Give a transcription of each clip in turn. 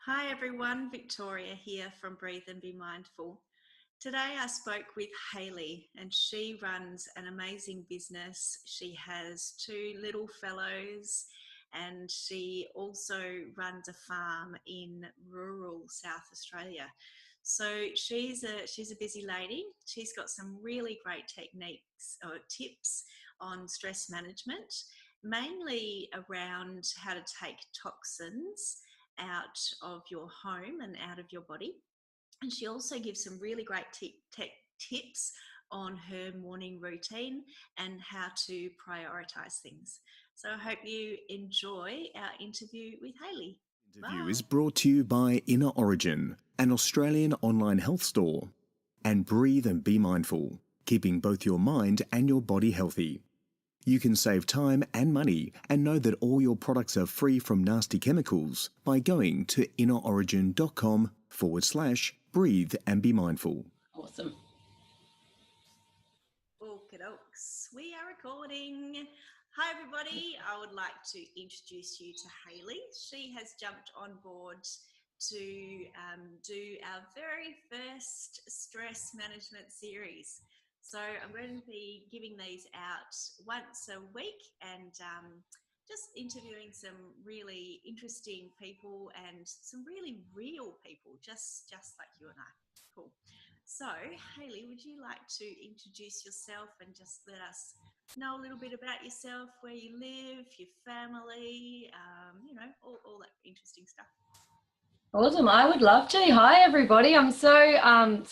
Hi everyone, Victoria here from Breathe and Be Mindful. Today I spoke with Hayley and she runs an amazing business. She has two little fellows and she also runs a farm in rural South Australia. So she's a busy lady. She's got some really great techniques or tips on stress management, mainly around how to take toxins out of your home and out of your body. And she also gives some really great tips on her morning routine and how to prioritize things. So I hope you enjoy our interview with Hayley. Interview is brought to you by Inner Origin, an Australian online health store, and Breathe and Be Mindful, keeping both your mind and your body healthy. You can save time and money and know that all your products are free from nasty chemicals by going to innerorigin.com/breathe and be mindful. Awesome. Okie dokes, we are recording. Hi everybody, I would like to introduce you to Hayley. She has jumped on board to do our very first stress management series. So I'm going to be giving these out once a week and just interviewing some really interesting people and some really real people, just like you and I. Cool. So, Hayley, would you like to introduce yourself and just let us know a little bit about yourself, where you live, your family, all that interesting stuff? Awesome. I would love to. Hi, everybody. I'm so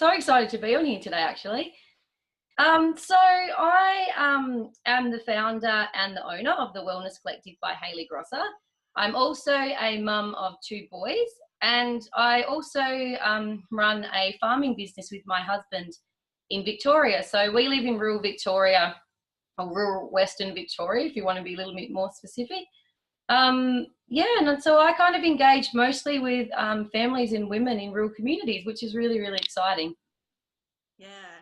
excited to be on here today, actually. So I am the founder and the owner of the Wellness Collective by Hayley Grosser. I'm also a mum of two boys, and I also run a farming business with my husband in Victoria. So we live in rural Victoria, or rural Western Victoria, if you want to be a little bit more specific. And so I kind of engage mostly with families and women in rural communities, which is really, really exciting. Yeah,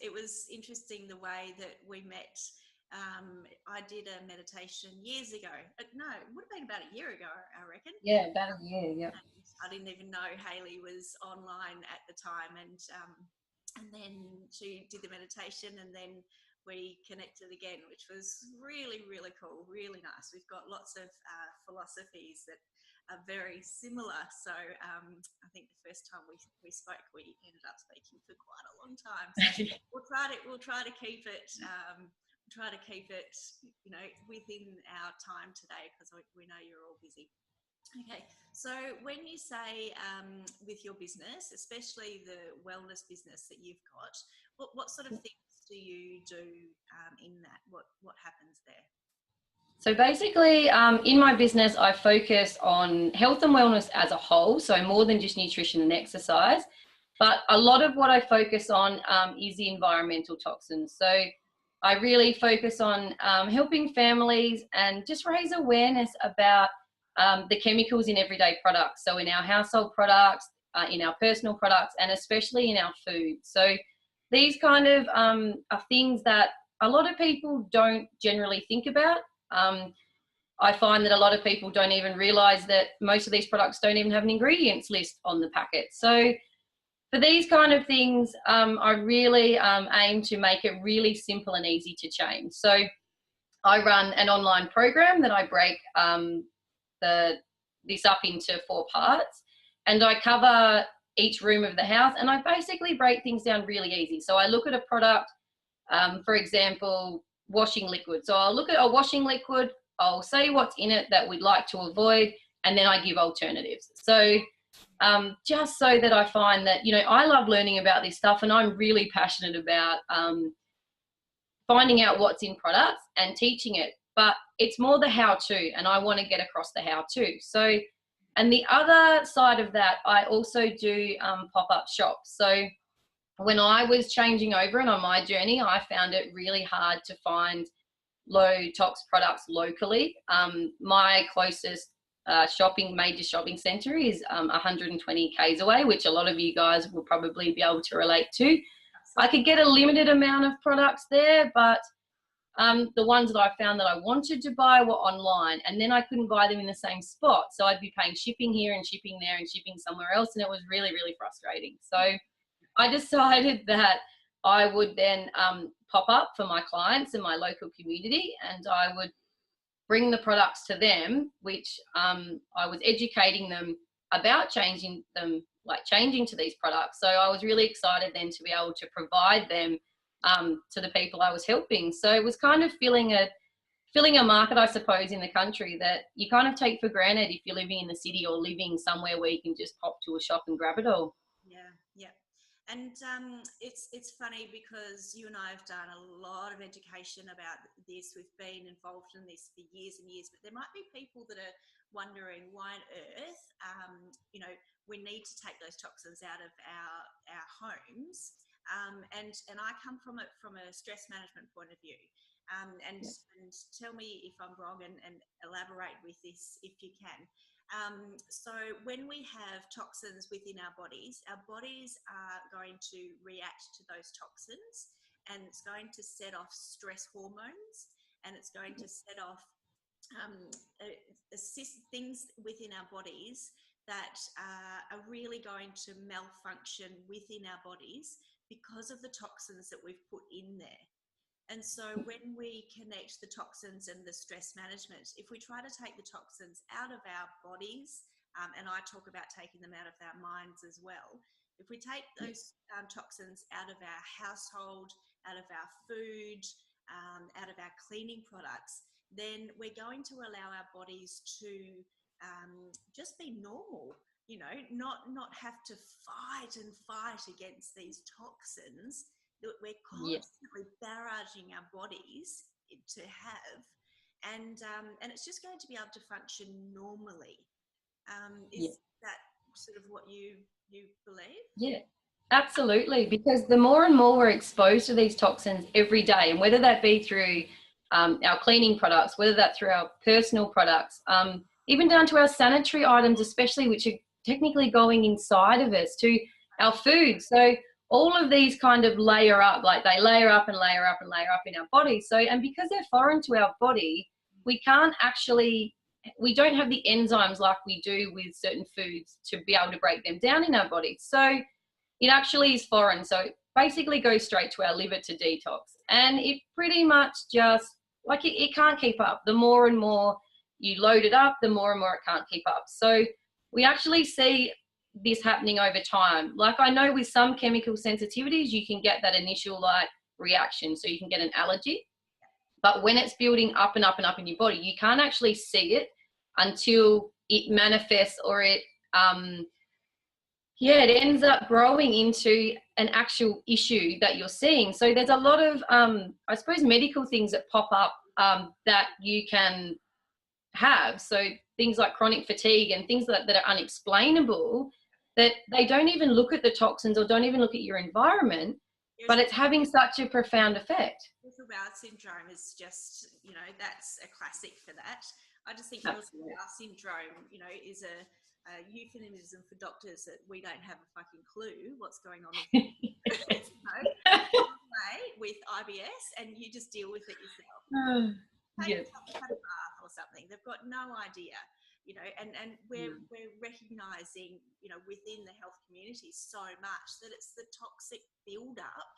it was interesting the way that we met. I did a meditation years ago. No, it would have been about a year ago, I reckon. Yeah, about a year, yeah. I didn't even know Hayley was online at the time, and then she did the meditation, and then we connected again, which was really, really cool, really nice. We've got lots of philosophies that are very similar. So I think the first time we spoke, we ended up speaking for quite a long time. So we'll try to keep it. Within our time today, because we know you're all busy. Okay, so when you say with your business, especially the wellness business that you've got, what sort of things do you do in that? What happens there? So basically, in my business, I focus on health and wellness as a whole, so more than just nutrition and exercise. But a lot of what I focus on is the environmental toxins. So I really focus on helping families and just raise awareness about the chemicals in everyday products. So in our household products, in our personal products, and especially in our food. So these kind of are things that a lot of people don't generally think about. I find that a lot of people don't even realize that most of these products don't even have an ingredients list on the packet. So for these kind of things, I really aim to make it really simple and easy to change. So I run an online program that I break this up into 4 parts, and I cover each room of the house, and I basically break things down really easy. So I look at a product, for example, washing liquid. So I'll look at a washing liquid, I'll say what's in it that we'd like to avoid, and then I give alternatives. So just so that I find that, I love learning about this stuff, and I'm really passionate about finding out what's in products and teaching it. But it's more the how-to, and I want to get across the how-to. So, and the other side of that, I also do pop-up shops. So when I was changing over and on my journey, I found it really hard to find low tox products locally. My closest major shopping centre is 120 k's away, which a lot of you guys will probably be able to relate to. I could get a limited amount of products there, but The ones that I found that I wanted to buy were online, and then I couldn't buy them in the same spot. So I'd be paying shipping here and shipping there and shipping somewhere else, and it was really, really frustrating. So I decided that I would then pop up for my clients in my local community, and I would bring the products to them, which I was educating them about changing to these products. So I was really excited then to be able to provide them to the people I was helping. So it was kind of filling a market, I suppose, in the country that you kind of take for granted if you're living in the city or living somewhere where you can just pop to a shop and grab it all. Yeah, yeah. And it's funny because you and I have done a lot of education about this. We've been involved in this for years and years, but there might be people that are wondering why on earth, we need to take those toxins out of our homes. And I come from a stress management point of view. And tell me if I'm wrong, and elaborate with this if you can. So when we have toxins within our bodies are going to react to those toxins, and it's going to set off stress hormones, and it's going to set off things within our bodies that are really going to malfunction within our bodies because of the toxins that we've put in there. And so when we connect the toxins and the stress management, if we try to take the toxins out of our bodies, and I talk about taking them out of our minds as well, if we take those toxins out of our household, out of our food, out of our cleaning products, then we're going to allow our bodies to just be normal, not have to fight against these toxins that we're constantly barraging our bodies to have, and it's just going to be able to function normally. Is that sort of what you believe? Yeah, absolutely. Because the more and more we're exposed to these toxins every day, and whether that be through our cleaning products, whether that's through our personal products, even down to our sanitary items, especially, which are technically going inside of us, to our food. So all of these kind of layer up, like they layer up and layer up and layer up in our body. So, and because they're foreign to our body, we don't have the enzymes like we do with certain foods to be able to break them down in our body. So it actually is foreign. So it basically goes straight to our liver to detox. And it pretty much just, it can't keep up. The more and more you load it up, the more and more it can't keep up. So we actually see this happening over time. Like, I know with some chemical sensitivities, you can get that initial reaction. So you can get an allergy, but when it's building up and up and up in your body, you can't actually see it until it manifests, or it ends up growing into an actual issue that you're seeing. So there's a lot of, I suppose, medical things that pop up that you can have. So things like chronic fatigue and things that are unexplainable, that they don't even look at the toxins or don't even look at your environment, but it's having such a profound effect. Irritable syndrome is just, that's a classic for that. I just think irritable syndrome, is a euphemism for doctors that we don't have a fucking clue what's going on with IBS, and you just deal with it yourself. Take a bath or something. They've got no idea. And we're recognizing, within the health community so much that it's the toxic buildup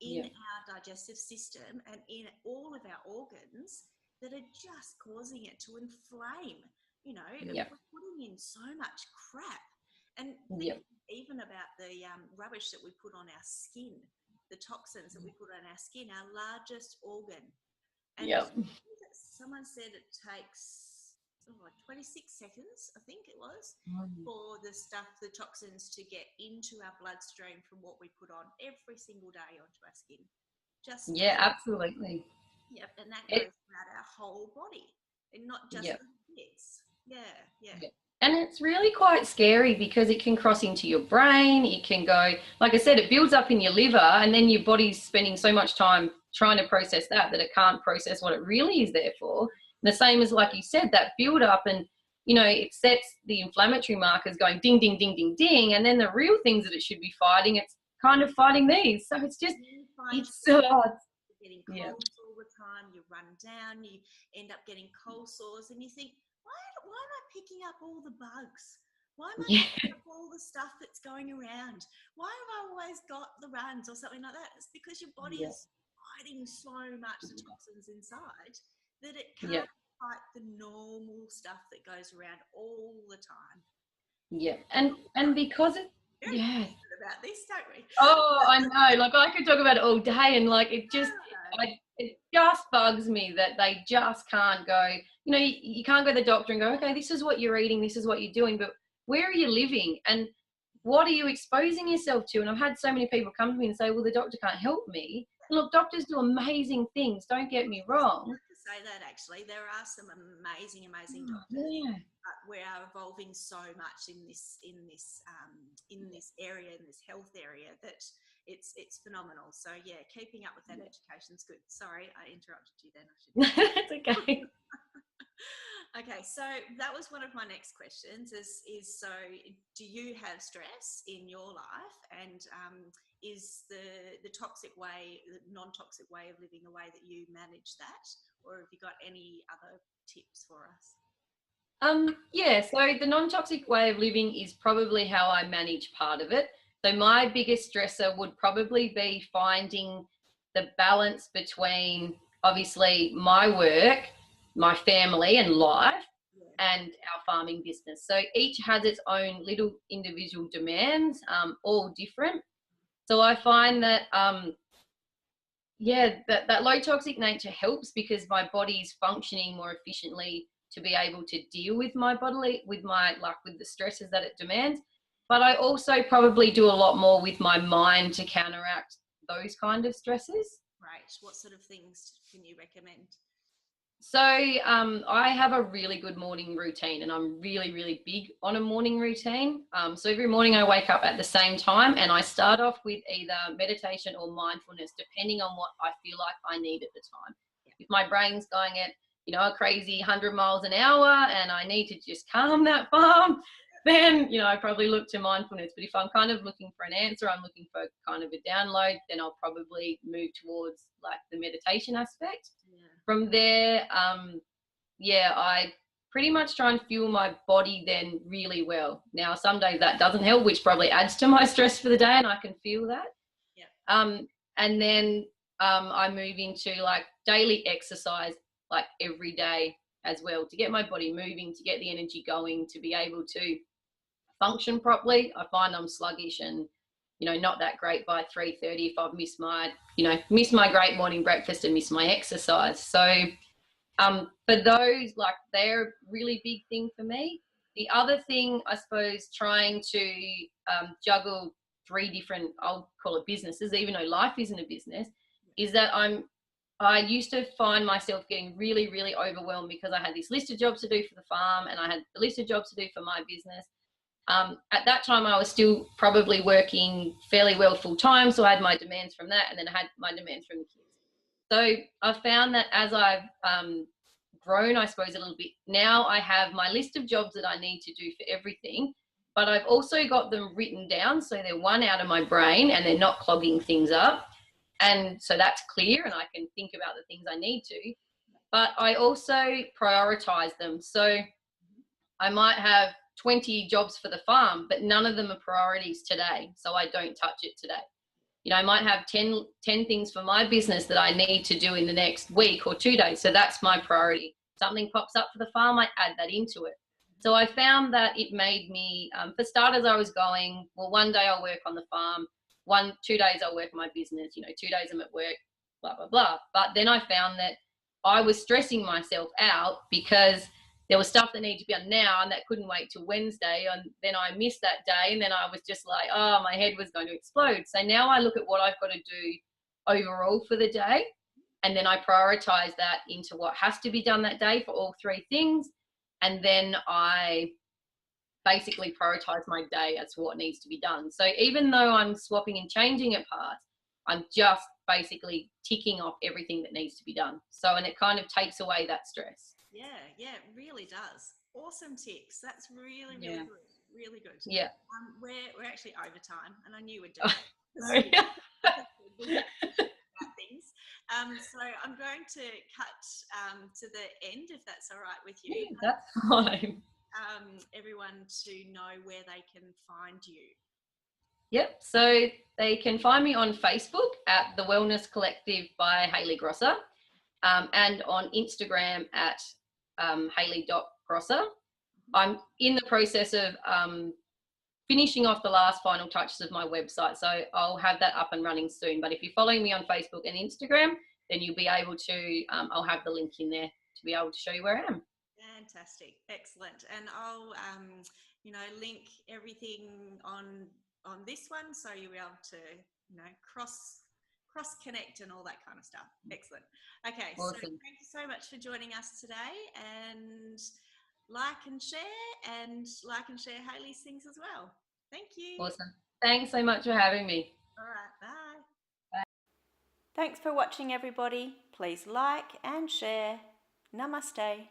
in our digestive system and in all of our organs that are just causing it to inflame. We're putting in so much crap. And even about the rubbish that we put on our skin, the toxins that we put on our skin, our largest organ. And someone said it takes 26 seconds, I think it was, for the toxins to get into our bloodstream from what we put on every single day onto our skin. Absolutely. Yep, and that goes throughout our whole body, and not just the bits. And it's really quite scary because it can cross into your brain. It can go, like I said, it builds up in your liver, and then your body's spending so much time trying to process that it can't process what it really is there for. And the same as, like you said, that build up, and it sets the inflammatory markers going ding, ding, ding, ding, ding, and then the real things that it should be fighting, it's kind of fighting these. So it's just, it's so hard. Getting colds all the time, you run down, you end up getting cold sores, and you think, why am I picking up all the bugs? Why am I Yeah. picking up all the stuff that's going around? Why have I always got the runs or something like that? It's because your body is fighting so much the toxins inside that it Yeah. can't fight the normal stuff that goes around all the time. Yeah. And because it, Very yeah. passionate about this, don't we? Oh, I know. Like I could talk about it all day, and like it just, it just bugs me that they just can't go. You know, you can't go to the doctor and go, okay, this is what you're eating, this is what you're doing, but where are you living, and what are you exposing yourself to? And I've had so many people come to me and say, well, the doctor can't help me. And look, doctors do amazing things. Don't get me wrong. To say that actually, there are some amazing doctors. Yeah. But we are evolving so much in this area, in this health area, that it's phenomenal. So yeah, keeping up with that education is good. Sorry, I interrupted you then. It's okay. Okay, so that was one of my next questions. Is so do you have stress in your life, and is the toxic way, the non-toxic way of living, a way that you manage that, or have you got any other tips for us? Yeah, so the non-toxic way of living is probably how I manage part of it. So my biggest stressor would probably be finding the balance between obviously my work, my family and life, and our farming business. So each has its own little individual demands, all different. So I find that that low toxic nature helps because my body is functioning more efficiently to be able to deal with my bodily, with the stresses that it demands. But I also probably do a lot more with my mind to counteract those kind of stresses. Right. What sort of things can you recommend? So I have a really good morning routine, and I'm really, really big on a morning routine. So every morning I wake up at the same time, and I start off with either meditation or mindfulness, depending on what I feel like I need at the time. If my brain's going at, a crazy 100 miles an hour and I need to just calm that farm, then, I probably look to mindfulness. But if I'm kind of looking for an answer, I'm looking for kind of a download, then I'll probably move towards like the meditation aspect. From there, I pretty much try and fuel my body then really well. Now, some days that doesn't help, which probably adds to my stress for the day, and I can feel that. And then I move into like daily exercise, like every day as well, to get my body moving, to get the energy going, to be able to function properly. I find I'm sluggish and not that great by 3:30 if I've missed my great morning breakfast and missed my exercise. So for those, like, they're a really big thing for me. The other thing, I suppose, trying to juggle 3 different, I'll call it businesses, even though life isn't a business, is that I used to find myself getting really, really overwhelmed because I had this list of jobs to do for the farm and I had the list of jobs to do for my business. At that time, I was still probably working fairly well full time, so I had my demands from that, and then I had my demands from the kids. So I found that as I've grown, I suppose, a little bit, now I have my list of jobs that I need to do for everything, but I've also got them written down so they're one out of my brain and they're not clogging things up. And so that's clear and I can think about the things I need to. But I also prioritize them. So I might have 20 jobs for the farm, but none of them are priorities today, so I don't touch it today. I might have 10 things for my business that I need to do in the next week or 2 days, so that's my priority. Something pops up for the farm, I add that into it. So I found that it made me, for starters, I was going, well, one day I'll work on the farm, 2 days I'll work on my business, 2 days I'm at work, blah, blah, blah. But then I found that I was stressing myself out because there was stuff that needed to be done now and that couldn't wait till Wednesday, and then I missed that day, and then I was just like, oh, my head was going to explode. So now I look at what I've got to do overall for the day, and then I prioritize that into what has to be done that day for all 3 things, and then I basically prioritize my day as to what needs to be done. So even though I'm swapping and changing at parts, I'm just basically ticking off everything that needs to be done. So, and it kind of takes away that stress. Yeah, it really does. Awesome tips. That's really good. Really good. Yeah. We're actually over time, and I knew we'd do it. Sorry. Things. So I'm going to cut to the end, if that's all right with you. Yeah, that's fine. Everyone to know where they can find you. Yep. So they can find me on Facebook at The Wellness Collective by Hayley Grosser, and on Instagram at Hayley.Grosser. I'm in the process of finishing off the last final touches of my website, so I'll have that up and running soon. But if you're following me on Facebook and Instagram, then you'll be able to, I'll have the link in there to be able to show you where I am. Fantastic, excellent. And I'll, link everything on this one, so you'll be able to, cross connect and all that kind of stuff. Excellent. Okay, Awesome. So thank you so much for joining us today, and like and share Hayley's things as well. Thank you. Awesome. Thanks so much for having me. All right, bye. Bye. Thanks for watching, everybody. Please like and share. Namaste.